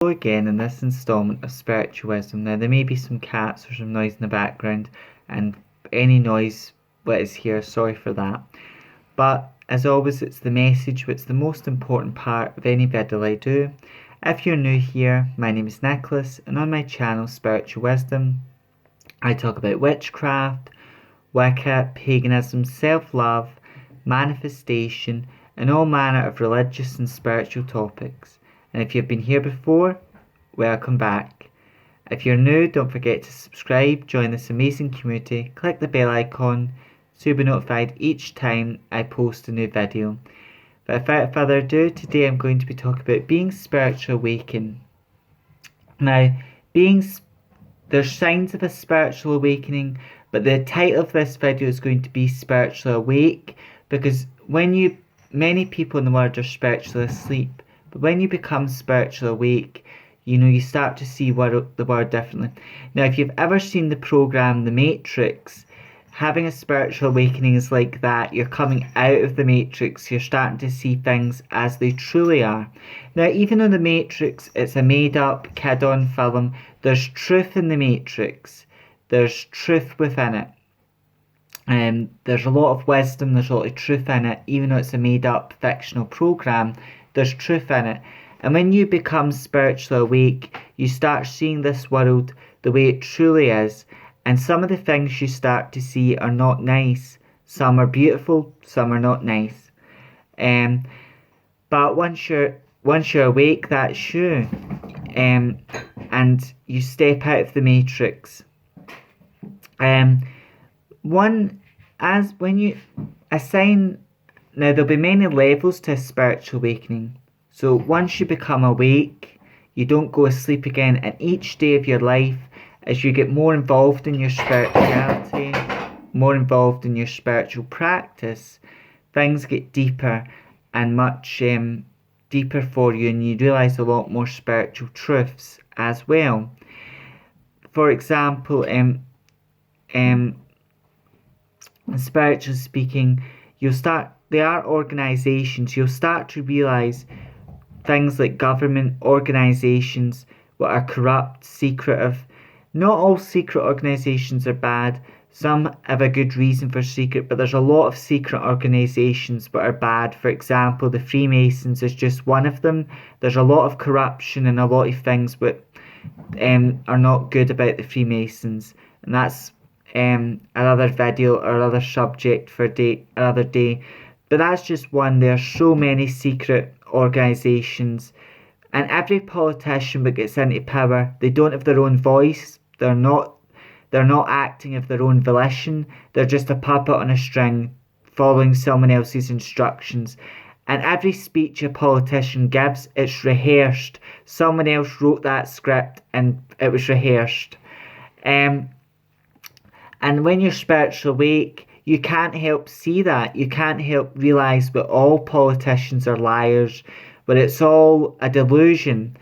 Again in this installment of Spiritual Wisdom. Now, there may be some cats or some noise in the background, and any noise that is here, sorry for that. But as always, it's the message which is the most important part of any video I do. If you're new here, my name is Nicholas, and on my channel Spiritual Wisdom, I talk about witchcraft, Wicca, paganism, self-love, manifestation, and all manner of religious and spiritual topics. And if you've been here before, welcome back. If you're new, don't forget to subscribe, join this amazing community, click the bell icon so you'll be notified each time I post a new video. But without further ado, today I'm going to be talking about being spiritually awakened. Now, there's signs of a spiritual awakening, but the title of this video is going to be Spiritually Awake, because many people in the world are spiritually asleep, but when you become spiritually awake, you start to see the world differently. Now, if you've ever seen the program The Matrix, having a spiritual awakening is like that. You're coming out of the Matrix, you're starting to see things as they truly are. Now, even though The Matrix, it's a made-up, kid-on film, there's truth in The Matrix. There's truth within it. There's a lot of wisdom, there's a lot of truth in it. Even though it's a made-up, fictional program, there's truth in it. And when you become spiritually awake, you start seeing this world the way it truly is. And some of the things you start to see are not nice. Some are beautiful, some are not nice. But once you're awake, that's you. And you step out of the Matrix. Now there'll be many levels to a spiritual awakening. So once you become awake, you don't go asleep again, and each day of your life, as you get more involved in your spirituality, more involved in your spiritual practice, things get deeper and much deeper for you, and you realise a lot more spiritual truths as well. For example, spiritually speaking, there are organisations, you'll start to realise things like government organisations that are corrupt, secretive. Not all secret organisations are bad. Some have a good reason for secret, but there's a lot of secret organisations that are bad. For example, the Freemasons is just one of them. There's a lot of corruption and a lot of things that are not good about the Freemasons, and that's another video or another subject for another day. But that's just one. There's so many secret organisations, and every politician that gets into power, they don't have their own voice. They're not acting of their own volition. They're just a puppet on a string, following someone else's instructions. And every speech a politician gives, it's rehearsed. Someone else wrote that script and it was rehearsed. And when you're spiritually awake, you can't help see that. You can't help realise that all politicians are liars, but it's all a delusion.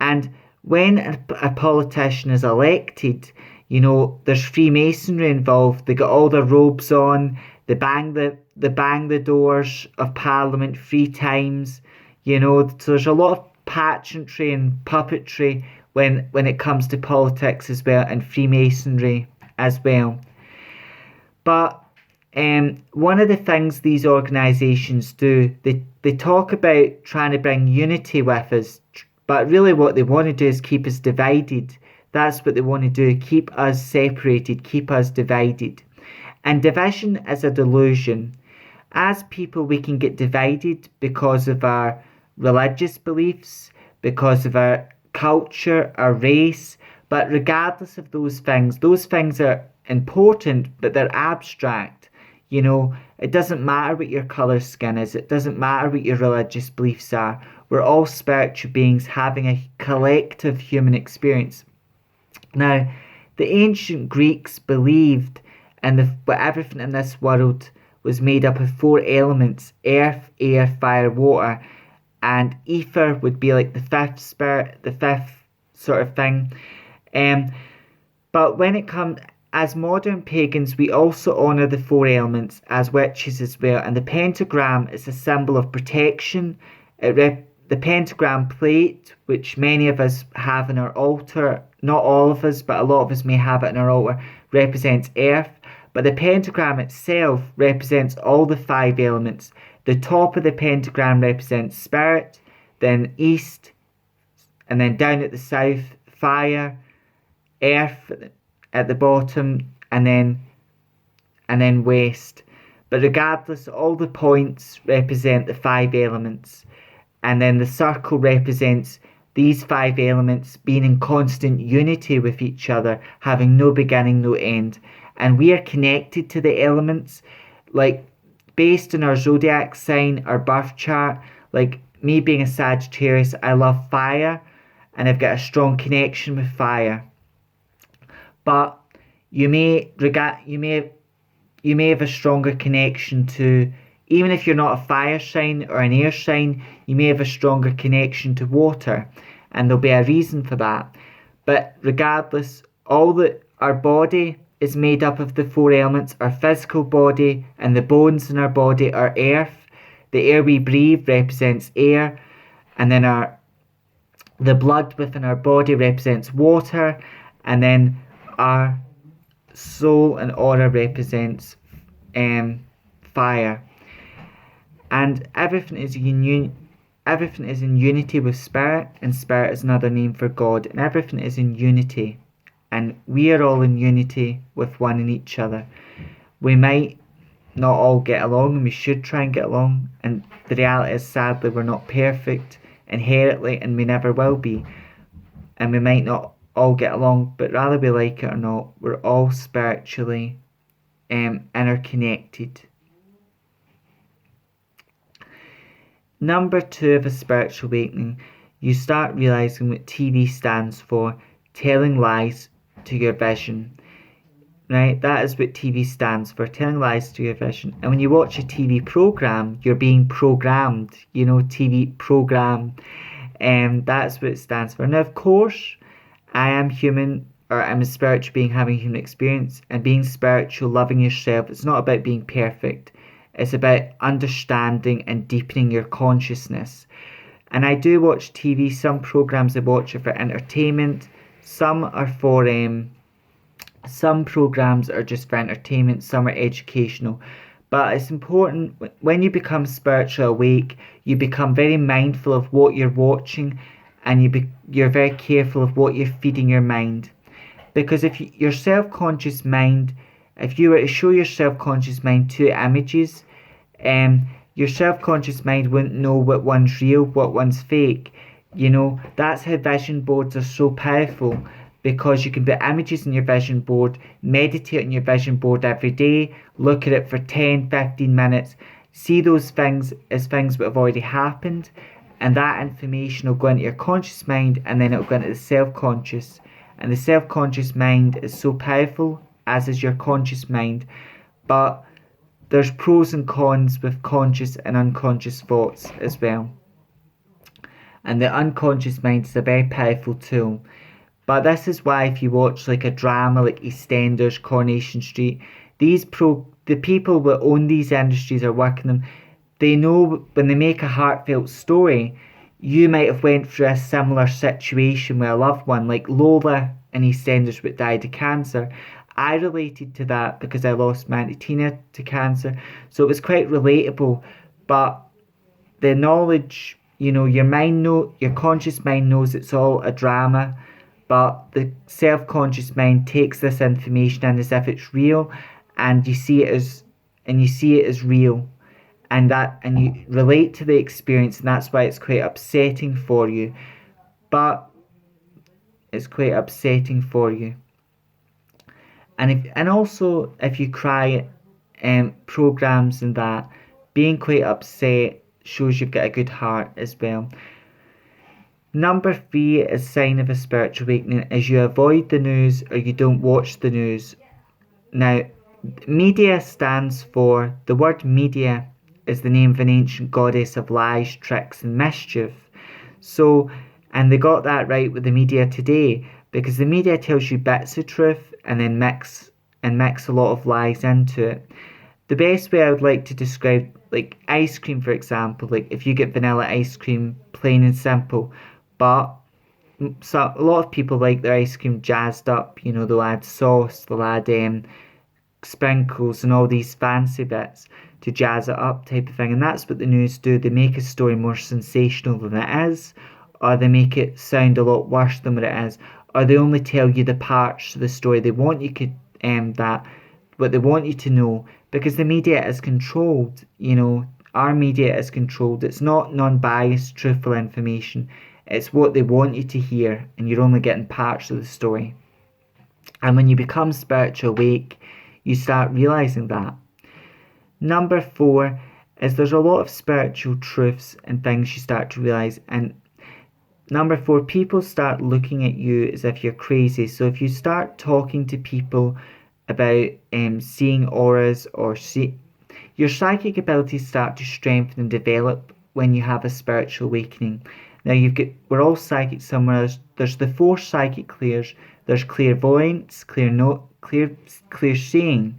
And when a politician is elected, there's Freemasonry involved. They got all their robes on. They bang the doors of Parliament 3 times. So there's a lot of pageantry and puppetry when it comes to politics as well, and Freemasonry as well. But one of the things these organisations do, they talk about trying to bring unity with us, but really what they want to do is keep us divided. That's what they want to do, keep us separated, keep us divided. And division is a delusion. As people, we can get divided because of our religious beliefs, because of our culture, our race, but regardless of those things are important, but they're abstract. It doesn't matter what your colour skin is. It doesn't matter what your religious beliefs are. We're all spiritual beings having a collective human experience. Now, the ancient Greeks believed that everything in this world was made up of 4 elements: earth, air, fire, water, and ether would be like the 5th spirit, the 5th sort of thing. But when it comes, as modern pagans, we also honour the 4 elements as witches as well, and the pentagram is a symbol of protection. It the pentagram plate, which many of us have in our altar, not all of us, but a lot of us may have it in our altar, represents earth. But the pentagram itself represents all the 5 elements. The top of the pentagram represents spirit, then east, and then down at the south, fire, earth at the bottom, and then west. But regardless, all the points represent the 5 elements. And then the circle represents these 5 elements being in constant unity with each other, having no beginning, no end. And we are connected to the elements, like based on our zodiac sign, our birth chart. Like me being a Sagittarius, I love fire, and I've got a strong connection with fire. But you may have a stronger connection to, even if you're not a fire sign or an air sign, you may have a stronger connection to water, and there'll be a reason for that. But regardless, our body is made up of the 4 elements. Our physical body and the bones in our body are earth. The air we breathe represents air, and then the blood within our body represents water, and then our soul and aura represents fire. And everything is in unity with spirit, and spirit is another name for God, and everything is in unity, and we are all in unity with one and each other. We might not all get along, and we should try and get along, and the reality is, sadly, we're not perfect inherently, and we never will be, and we might not all get along, but whether we like it or not, we're all spiritually interconnected. Number 2 of a spiritual awakening, you start realizing what TV stands for: telling lies to your vision. Right? That is what TV stands for, telling lies to your vision. And when you watch a TV program, you're being programmed, TV program. That's what it stands for. Now, of course, I am human, or I'm a spiritual being having a human experience, and being spiritual, loving yourself, it's not about being perfect. It's about understanding and deepening your consciousness. And I do watch TV. Some programs I watch are for entertainment. Some programs are just for entertainment. Some are educational. But it's important, when you become spiritually awake, you become very mindful of what you're watching, and you're very careful of what you're feeding your mind. Because if your self-conscious mind, if you were to show your self-conscious mind 2 images, your self-conscious mind wouldn't know what one's real, what one's fake. That's how vision boards are so powerful, because you can put images in your vision board, meditate on your vision board every day, look at it for 10-15 minutes, see those things as things that have already happened, and that information will go into your conscious mind, and then it will go into the self-conscious. And the self-conscious mind is so powerful, as is your conscious mind. But there's pros and cons with conscious and unconscious thoughts as well. And the unconscious mind is a very powerful tool. But this is why if you watch like a drama like EastEnders, Coronation Street, the people that own these industries or work in them, they know when they make a heartfelt story, you might have went through a similar situation with a loved one, like Lola in EastEnders that died of cancer. I related to that because I lost my Auntie Tina to cancer, so it was quite relatable. But the knowledge, your conscious mind knows it's all a drama, but the self-conscious mind takes this information in as if it's real, and you see it as real. And you relate to the experience, and that's why it's quite upsetting for you. But it's quite upsetting for you. And also if you cry at programs and that, being quite upset shows you've got a good heart as well. Number 3 is sign of a spiritual awakening is you avoid the news, or you don't watch the news. Now, media stands for, the word media is the name of an ancient goddess of lies, tricks and mischief. So, and they got that right with the media today, because the media tells you bits of truth and then mix a lot of lies into it. The best way I would like to describe like ice cream, for example, like if you get vanilla ice cream, plain and simple, but so a lot of people like their ice cream jazzed up. You know, they'll add sauce, they'll add sprinkles and all these fancy bits to jazz it up, type of thing. And that's what the news do. They make a story more sensational than it is, or they make it sound a lot worse than what it is, or they only tell you the parts of the story they want you to that what they want you to know, because the media is controlled. You know, our media is controlled. It's not non-biased, truthful information. It's what they want you to hear, and you're only getting parts of the story. And when you become spiritual awake, you start realizing that. Number 4 is there's a lot of spiritual truths and things you start to realize. And number 4, people start looking at you as if you're crazy. So if you start talking to people about seeing auras or your psychic abilities start to strengthen and develop when you have a spiritual awakening. Now we're all psychic somewhere. There's the 4 psychic clears. There's clairvoyance, clear seeing.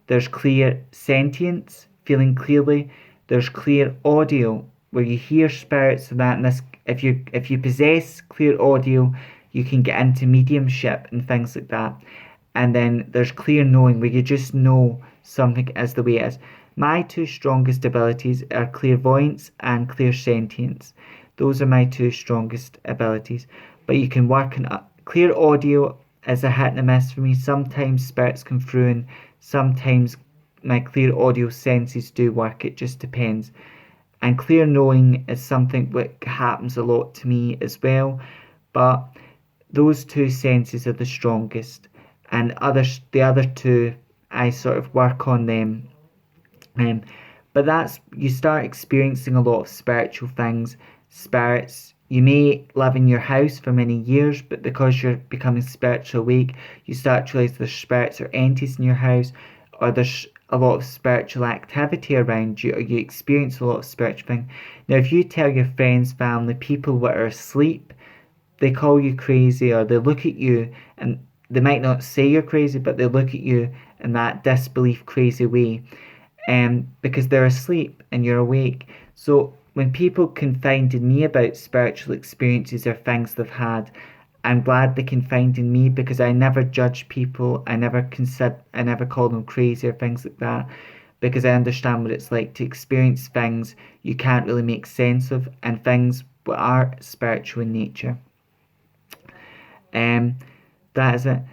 There's clear sentience, feeling clearly. There's clear audio, where you hear spirits and that. And this, if you possess clear audio, you can get into mediumship and things like that. And then there's clear knowing, where you just know something is the way it is. My 2 strongest abilities are clairvoyance and clairsentience. Those are my 2 strongest abilities. But you can work on clear audio is a hit and a miss for me. Sometimes spirits come through, and sometimes my clear audio senses do work. It just depends. And clear knowing is something that happens a lot to me as well. But those 2 senses are the strongest. And the other 2, I sort of work on them. But you start experiencing a lot of spiritual things, spirits. You may live in your house for many years, but because you're becoming spiritual awake, you start to realize there's spirits or entities in your house, or there's a lot of spiritual activity around you, or you experience a lot of spiritual thing. Now, if you tell your friends, family, people that are asleep, they call you crazy, or they look at you, and they might not say you're crazy, but they look at you in that disbelief, crazy way, because they're asleep and you're awake. So when people confide in me about spiritual experiences or things they've had, I'm glad they confide in me, because I never judge people. I never call them crazy or things like that, because I understand what it's like to experience things you can't really make sense of, and things that are spiritual in nature. That is it.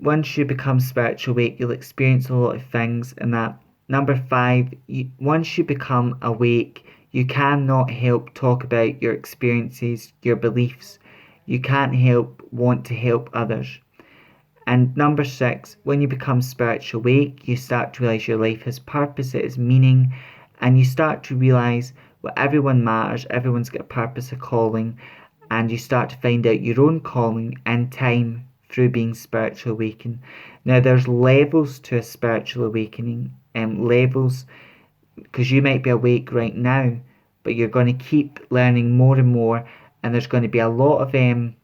Once you become spiritual awake, you'll experience a lot of things, and that. Number 5, once you become awake, you cannot help talk about your experiences, your beliefs. You can't help want to help others. And number 6, when you become spiritual awake, you start to realize your life has purpose, it has meaning, and you start to realize well, everyone matters, everyone's got a purpose, a calling, and you start to find out your own calling and time through being spiritual awakened. Now, there's levels to a spiritual awakening, levels, because you might be awake right now, but you're going to keep learning more and more, and there's going to be a lot of things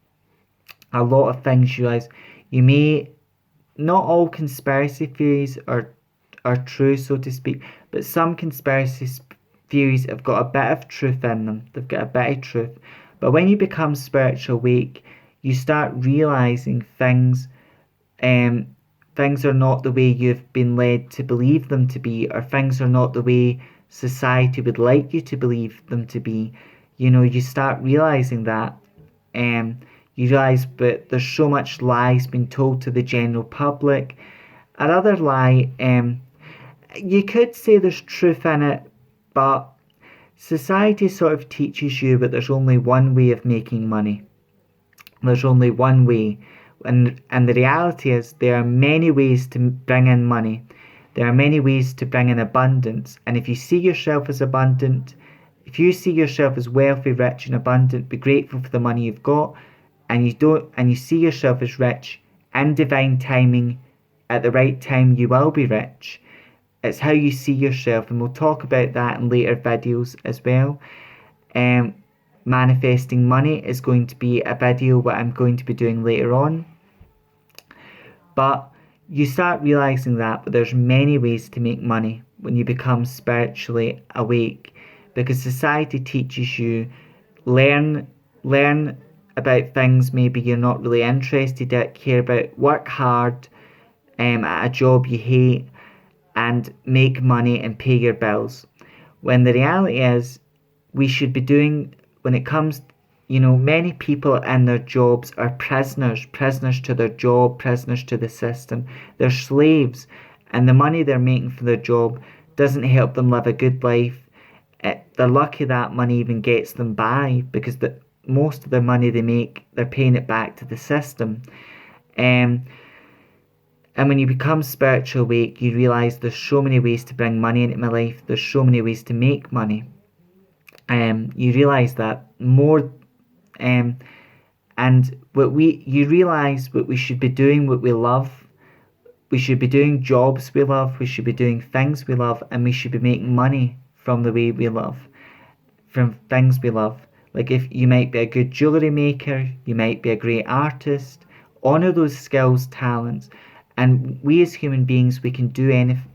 you realize. You may not all conspiracy theories are true, so to speak, but some conspiracy theories have got a bit of truth in them. They've got a bit of truth. But when you become spiritual awake, you start realizing things are not the way you've been led to believe them to be, or things are not the way society would like you to believe them to be. You know, you start realizing that. You realize, but there's so much lies being told to the general public. Another lie, you could say there's truth in it, but society sort of teaches you that there's only one way of making money. There's only one way. And the reality is there are many ways to bring in money. There are many ways to bring in abundance. And if you see yourself as abundant, if you see yourself as wealthy, rich and abundant, be grateful for the money you've got. And you see yourself as rich, in divine timing, at the right time you will be rich. It's how you see yourself, and we'll talk about that in later videos as well. Manifesting money is going to be a video that I'm going to be doing later on. But you start realizing that there's many ways to make money. when you become spiritually awake, because society teaches you learn about things maybe you're not really interested in, care about, work hard at a job you hate, and make money and pay your bills. When the reality is, we should be doing, when it comes, many people in their jobs are prisoners to their job, prisoners to the system. They're slaves, and the money they're making for their job doesn't help them live a good life. They're lucky that money even gets them by, because most of the money they make, they're paying it back to the system. Um, and when you become spiritual awake, you realize there's so many ways to bring money into my life. There's so many ways to make money. You realize that more, and you realize what we should be doing, what we love. We should be doing jobs we love. We should be doing things we love, and we should be making money from the way we love, from things we love. Like, if you might be a good jewelry maker, you might be a great artist. Honor those skills, talents, and we as human beings, we can do anything.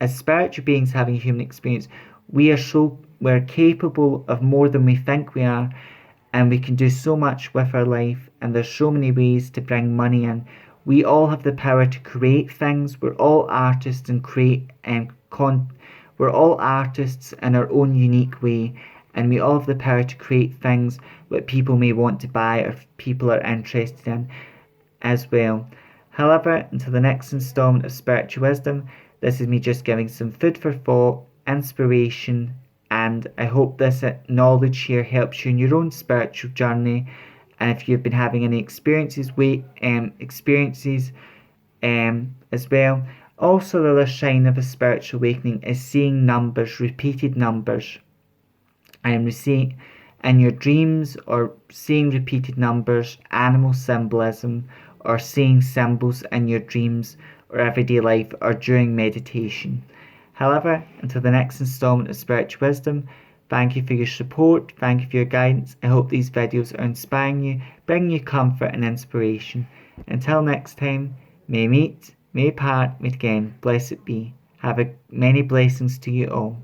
As spiritual beings having a human experience, we're capable of more than we think we are, and we can do so much with our life, and there's so many ways to bring money in. We all have the power to create things. We're all artists and we're all artists in our own unique way, and we all have the power to create things that people may want to buy or people are interested in as well. However, until the next installment of Spiritual Wisdom, this is me just giving some food for thought, inspiration, and I hope this knowledge here helps you in your own spiritual journey. And if you've been having any experiences as well. Also, the other sign of a spiritual awakening is seeing numbers, repeated numbers. Seeing in your dreams, or seeing repeated numbers, animal symbolism, or seeing symbols in your dreams or everyday life or during meditation. However, until the next installment of Spiritual Wisdom, thank you for your support, thank you for your guidance. I hope these videos are inspiring you, bringing you comfort and inspiration. Until next time, may meet, may part, meet again, blessed be. Have many blessings to you all.